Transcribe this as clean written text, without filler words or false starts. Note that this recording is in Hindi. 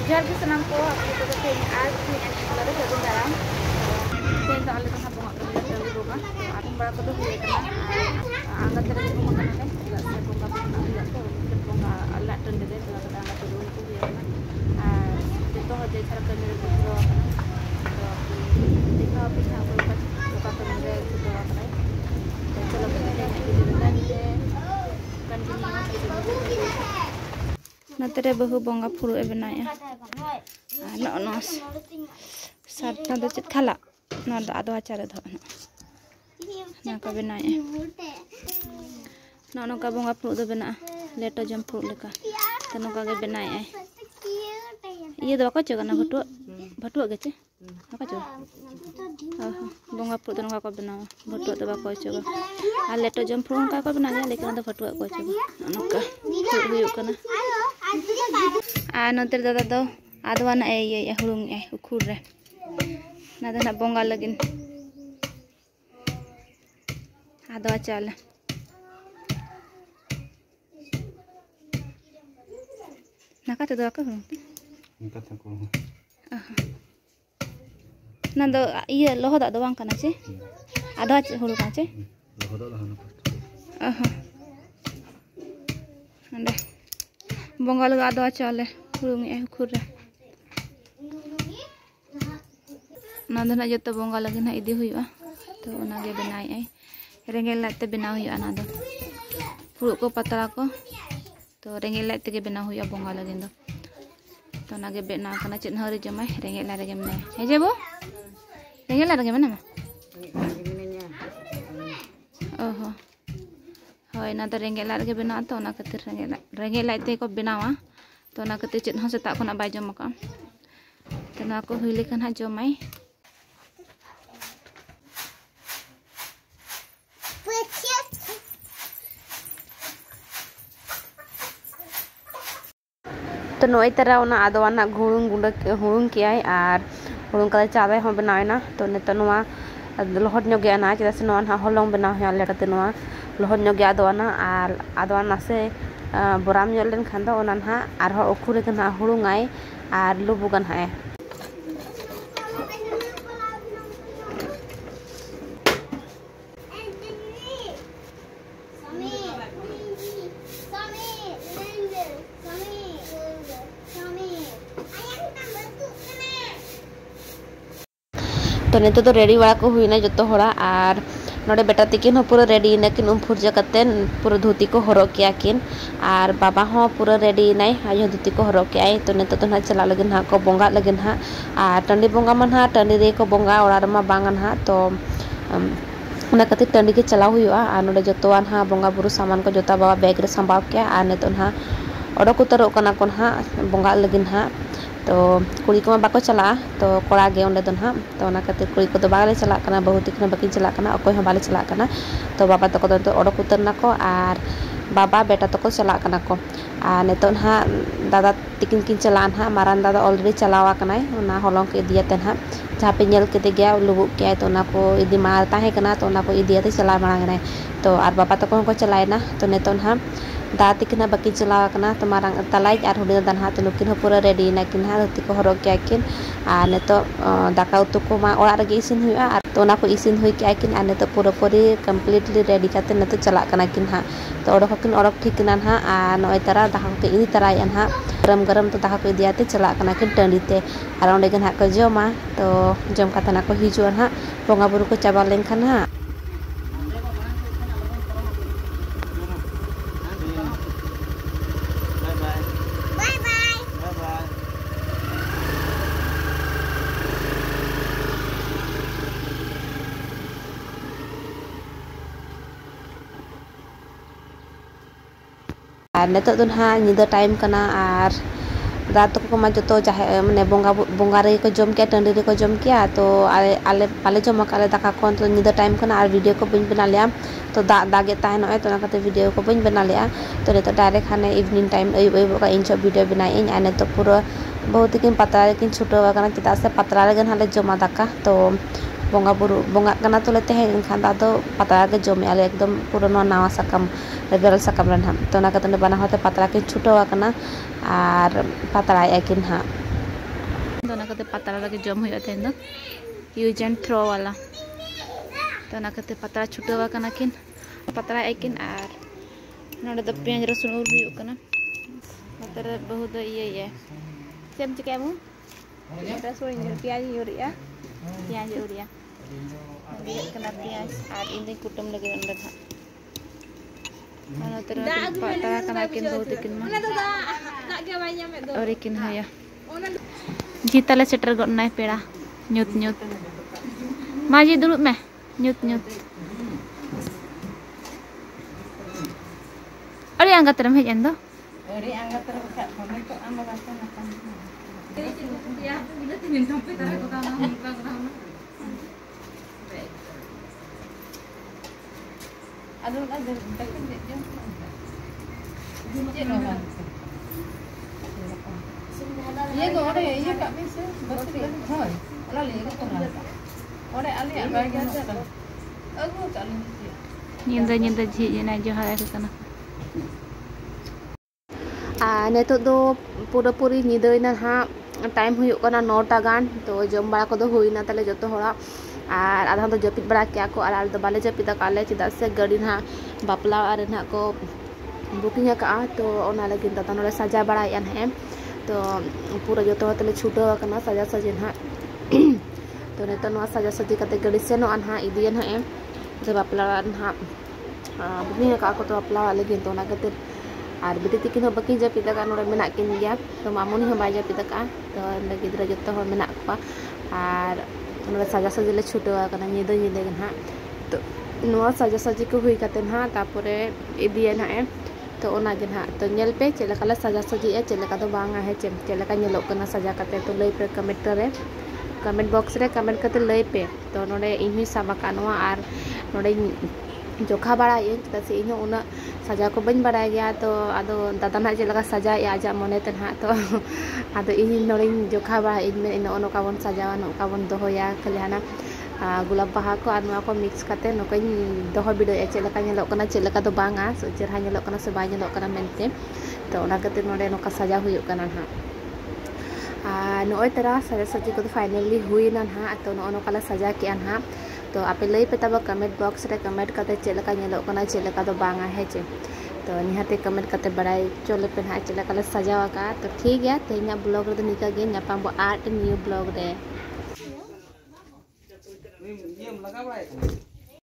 jar ke senam ko aku to tehenj आज lalu jagung garam tehenj to ale to bonga ko tandi bonga atum bara ko do huye kana angkat dari bonga kana ne se bonga bonga ya to bonga alla tandi de to kada angkat do ko huye kana to hoje chara kan mere ko to देखा अभी यहाँ पर लोका तो मेरे तो अपना तो चलो करते हैं कि दिन दे कंटिन्यू नतरे बहु बोंगा फुरु बनाया नॉनस सातना दो चित खाला ना दो आदो आचार दो ना का बनाया ना का बोंगा फुरु दो बना लेटो जम फुरु लेका तो नोका के बनाया ये दो को चोगा ना भटुआ के चे apa coba? Bonga put dan kakak benar, batu atau bakal coba. Alet tu jam pulang kakak benarnya, lekin ada batu aku coba. Anakka, tuyuk kana. Nanti dada tu, ada wana hulung ukur re. Nada nak bonga lagi. Ada acal. Nak kata tu aku hulung. Nak kata aku. Nando iya loho tak doang kana sih? Ada hulu kan sih? Loho tak lah nak. Nanda bonga laga ada chale hulu ukur. Nando nak jatuh bonga lagi nak ide huyu to nage benai rengel latte bena huyu nando. Hulu ko patala ko to rengel latte ke bena huyu bonga lagi ndo. To nage bena kana cit hari jamai rengel la rege mena. Heje bu? Rengel lagi mana mah? Oh, hoi nanti rengel lagi benar tu, nak ketir rengel lagi tu kau benar ah, tu nak ketir cint hang setak kau nak baju makan, tu nak aku hulikan hang jomai. तो नोई तरह उना आदवाना घुड़ूं किया है और हुड़ूं कल चावे हम बनाए ना तो नेता नुआ लोहट ᱧᱚᱜ ना चेदा से नुआ ना हलong बनाव है आले कते नुआ लोहट ᱧᱚᱜ आदवाना और आदवाना से बोराम ᱧᱚᱜ लेन खान दो ओना ना आर हो उखुरे कना हुड़ूं आय और लुबुगन है तो नेतो तो रेडी वाला को हुई ना जो तो होड़ा और नोड़े बेटा तिकिन हो पूरा रेडी ना किन फुर्जा करते पूरा धोती को हरक किया किन और बाबा हो पूरा रेडी ना आज धोती को हरक किया तो नेतो तो ना चला लगे ना को बोंगा लगे ना और टंडी बोंगा मन हा टंडी रे को बोंगा और रमा बांगन हा तो उना कति टंडी के चला हुआ और नोड़े जो तो हा बोंगा बुरु सामान को जोता बाबा बैग रे संभाव किया और नेतो ना ओडक उतरो कना कोन हा बोंगा लगे हा तो कुड़ी को बाको चला तो कोड़ा गे ओंडे दोन हा तो ना खातिर कुड़ी को तो बाले चला कना बहुत तिकना बाकी चला कना अकोय हम बाले चला कना तो बाबा तको तो ओडक उतर ना को और बाबा बेटा तको चला कना को और नेतो हा दादा तिकिन किन चलान हा मारान दादा ऑलरेडी चलावा कनाय ओना हलंग के दिया तन हा जहाँ पे नेल के गया लुबु के तो ना को इदी मार ताहे कना तो ना को इदियाते चला मांगना तो और बाबा तको को चलाय ना तो नेतो हा दा तिकना बाकी चला कना तो मारंग तलाई और हुडी दान हा तो नुकिन पूरा रेडी ना किन हा धोती को हरक के किन और नेतो दाका उतु को मा ओड़ा रे इसिन हुआ और तो ना को इसिन हुई के किन और नेतो पूरा पूरी कंप्लीटली रेडी करते नेतो चला कना किन हा तो ओडक किन ओडक ठीक ना हा और नय तारा दाका के इदी तरायन हा गरम गरम तो दाका को इदियाते चला कना किन टंडीते और ओंडे गन हा को जमा तो जम कथा ना को हिजुआ हा बोंगा बुरु को चाबा लेनखान हा और नेतो तो ना निदा टाइम कना और रात को मा जो तो चाहे माने बोंगा रे को जम के टंडी रे को जम किया तो आले पाले जम काले दाका कोन तो निदा टाइम कना और वीडियो को बन बना लिया तो दागे ताहे नय तो ना कते वीडियो को बन बना लिया तो नेतो डायरेक्ट हाने इवनिंग टाइम अयुब का इंच वीडियो बनाई इन आने तो पूरा बहुत किन पतरा किन छुटो कना चिता से पतरा रे गन हाले जमा दाका तो बोंगा बुरु बोंगा कना तो लेते हैं खान दा पतरा के जमे आले एकदम पूरा नवा सकम बेरल सकम रन हम तो ना कते बना होते पतरा के छुटो कना और पतरा किन हा कते पतला लगे जम हुई तेन दो यूज एंड थ्रो वाला तो कते पतला छुटावा कना किन पतला एकिन और नोडे दो पेंज रसुन उर हुई कना नतर बहुत ये सेम चिके मु रसुन प्याज यूरिया प्याज यूरिया ये कना प्याज और इन कुटुम लगे अंदर था नतर पतला कना किन बहुत किन और किन हया जीताले सेटर गनाय पेड़ा न्यूत न्यूत माजी दुरुब में न्यूत न्यूत अरे angkat terem hej endo अरे angkat terem ka phone ko amba basta na kan ya bila tin sampai tara ko ta na ka na adun takin de jom je no kan ये को अरे ये का में से बसरी होय ओला ले को तोरा ओरे आले आबा गया था अगु चल निंदा निंदा जी ना जो हाय kana नेतो दो पूरा पूरी निदयना हाँ टाइम हुई करना 9टा गान तो जम बड़ा को हुईना ताले जो हड़ा और आधा तो जपित बड़ा क्या को और तो बाले जपित काले चेदा से गाड़ी ना बापला और ना को बुकिंग का तो लगे दादा नोड़े सजा बड़ा है तो पूरा जो ताले छूटा करना सजा सजे ना तो नेतो सजा सजी करते गाड़ी से हाँ इदियन है तो बापला ना बुकिंग का तो बापला लगे तो कहते और बेटी तकिन बाकी जपिदा नोड़े मेना किन गया तो मामुनी हम बाय जपिदा तो गिद्रा जो मेना और नोड़े सजा सजी ले छुटवा निदा निदे हाँ तो सजा सजी को हुई करते हाँ तापर इदिए ना तो हाँ तो नेल पे चेलेका सजा सजी चेलेका तो बांगा है चेलेका नेलोकना सजा करते तो लई पे कमेंट बॉक्स रे कमेंट करते लई पे तो नोड़े इन साबा और नोड़े जोखा बड़ा चेदा से इन उना सजा को बन बड़ा गया तो आदो दादा ना चेलेका सजा आजा मनेते हाँ तो आदो इन नोड़े जोखा बड़ा इन नौका बन सजावा नौका बन दोया खाली हाना गुलाब बाहा को और को मिक्स करते नौका दो बिडो चेलेका नेलोकना चेलेका तो बांगा चेहरा नेलोकना से बाय नेलोकना मेनते तो ओना खातिर नोड़े नौका सजा हुई हाँ नोय तरह सजा सजी को फाइनली हुईना हाँ तो नौका सजा के हाँ तो आपे लई पे तब कमेंट बॉक्स रे कमेंट करते चेलेका नेलोकना चेलेका तो बांगा है तो निहाते कमेंट करते बड़ाई चले पे हाँ चेलेका सजावा का तो ठीक है तेना ब्लॉग रे निका गे नापाम बो आर्ट न्यू ब्लॉग रे